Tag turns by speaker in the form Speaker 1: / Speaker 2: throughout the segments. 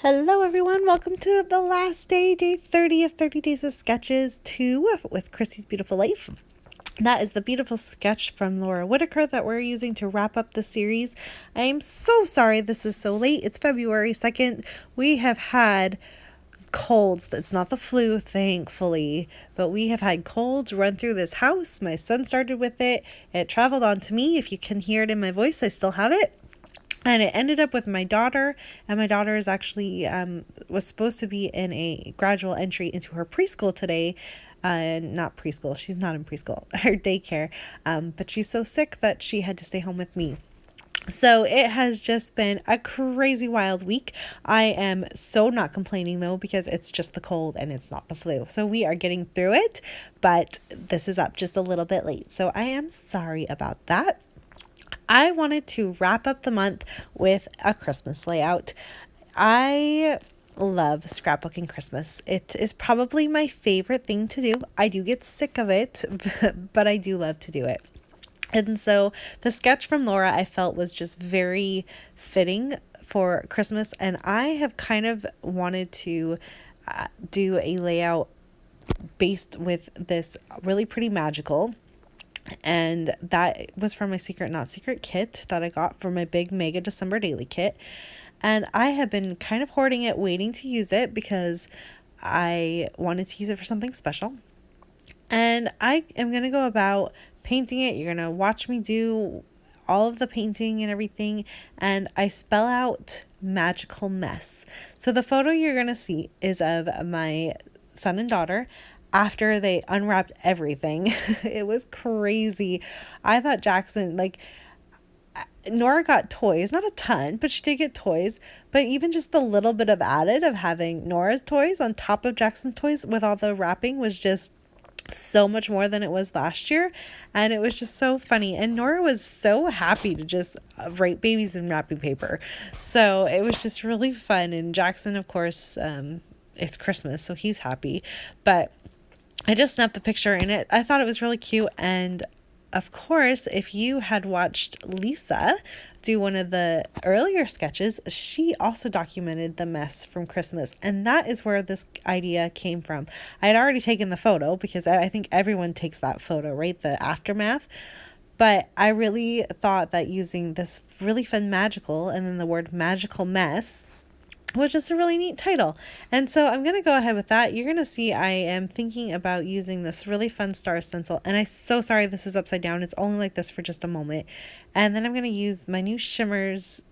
Speaker 1: Hello everyone, welcome to the last day 30 of 30 Days of Sketches 2 with Christy's Beautiful Life. That is the beautiful sketch from Laura Whitaker that we're using to wrap up the series. I am so sorry this is so late. It's February 2nd. We have had colds. It's not the flu, thankfully, but we have had colds run through this house. My son started with it. It traveled on to me. If you can hear it in my voice, I still have it. And it ended up with my daughter, and my daughter is actually was supposed to be in a gradual entry into her preschool today. Not preschool, she's not in preschool, her daycare. But she's so sick that she had to stay home with me. So it has just been a crazy wild week. I am so not complaining though, because it's just the cold and it's not the flu. So we are getting through it, but this is up just a little bit late. So I am sorry about that. I wanted to wrap up the month with a Christmas layout. I love scrapbooking Christmas. It is probably my favorite thing to do. I do get sick of it, but I do love to do it. And so the sketch from Laura I felt was just very fitting for Christmas. And I have kind of wanted to do a layout based with this really pretty magical. And that was from my Secret Not Secret kit that I got for my big mega December daily kit. And I have been kind of hoarding it, waiting to use it because I wanted to use it for something special. And I am going to go about painting it. You're going to watch me do all of the painting and everything. And I spell out magical mess. So the photo you're going to see is of my son and daughter after they unwrapped everything. It was crazy. I thought Jackson, Nora got toys, not a ton, but she did get toys. But even just the little bit of added of having Nora's toys on top of Jackson's toys with all the wrapping was just so much more than it was last year. And it was just so funny. And Nora was so happy to just write babies in wrapping paper. So it was just really fun. And Jackson, of course, it's Christmas, so he's happy. But I just snapped the picture in it. I thought it was really cute. And of course, if you had watched Lisa do one of the earlier sketches, she also documented the mess from Christmas. And that is where this idea came from. I had already taken the photo because I think everyone takes that photo, right? The aftermath. But I really thought that using this really fun magical and then the word magical mess was just a really neat title. And so I'm going to go ahead with that. You're going to see I am thinking about using this really fun star stencil. And I'm so sorry this is upside down. It's only like this for just a moment. And then I'm going to use my new Shimmers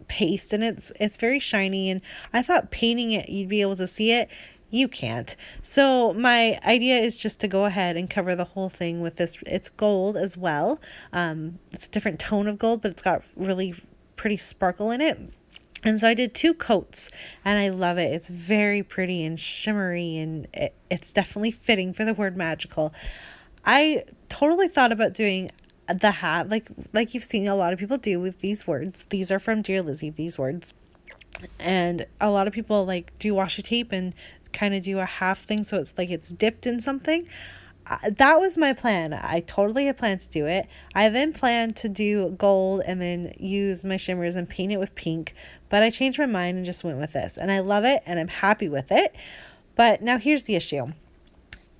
Speaker 1: paste. And it's very shiny. And I thought painting it, you'd be able to see it. You can't. So my idea is just to go ahead and cover the whole thing with this. It's gold as well. It's a different tone of gold, but it's got really pretty sparkle in it. And so I did 2 coats and I love it. It's very pretty and shimmery and it's definitely fitting for the word magical. I totally thought about doing the hat like you've seen a lot of people do with these words. These are from Dear Lizzie, these words. And a lot of people do washi tape and kind of do a half thing so it's dipped in something. That was my plan. I totally had planned to do it. I then planned to do gold and then use my shimmers and paint it with pink. But I changed my mind and just went with this. And I love it and I'm happy with it. But now here's the issue.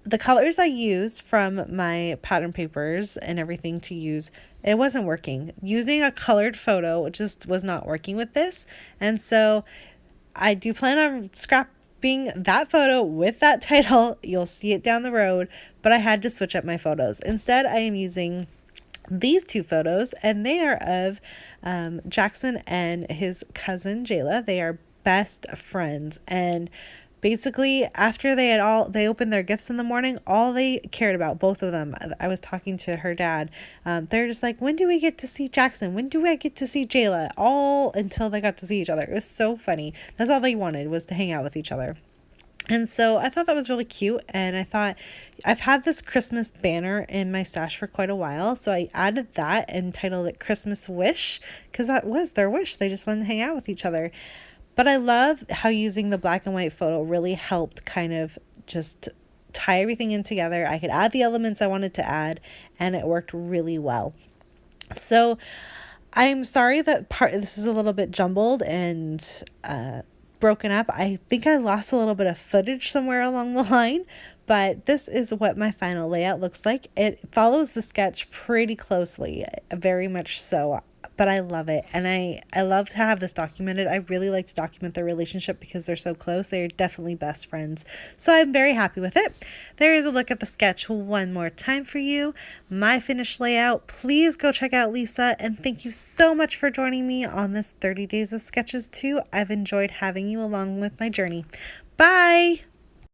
Speaker 1: The colors I used from my pattern papers and everything to use, it wasn't working. Using a colored photo just was not working with this. And so I do plan on scrapping that photo with that title. You'll see it down the road, but I had to switch up my photos. Instead, I am using these 2 photos, and they are of Jackson and his cousin Jayla. They are best friends, and basically after they opened their gifts in the morning, all they cared about, both of them, I was talking to her dad, they're just like, when do we get to see Jackson? When do I get to see Jayla? All until they got to see each other. It was so funny. That's all they wanted, was to hang out with each other. And so I thought that was really cute. And I thought, I've had this Christmas banner in my stash for quite a while. So I added that and titled it Christmas Wish, because that was their wish. They just wanted to hang out with each other. But I love how using the black and white photo really helped kind of just tie everything in together. I could add the elements I wanted to add, and it worked really well. So I'm sorry that this is a little bit jumbled and broken up. I think I lost a little bit of footage somewhere along the line, but this is what my final layout looks like. It follows the sketch pretty closely, very much so, but I love it. And I love to have this documented. I really like to document their relationship because they're so close. They're definitely best friends. So I'm very happy with it. There is a look at the sketch one more time for you. My finished layout. Please go check out Lisa, and thank you so much for joining me on this 30 Days of Sketches 2. I've enjoyed having you along with my journey. Bye!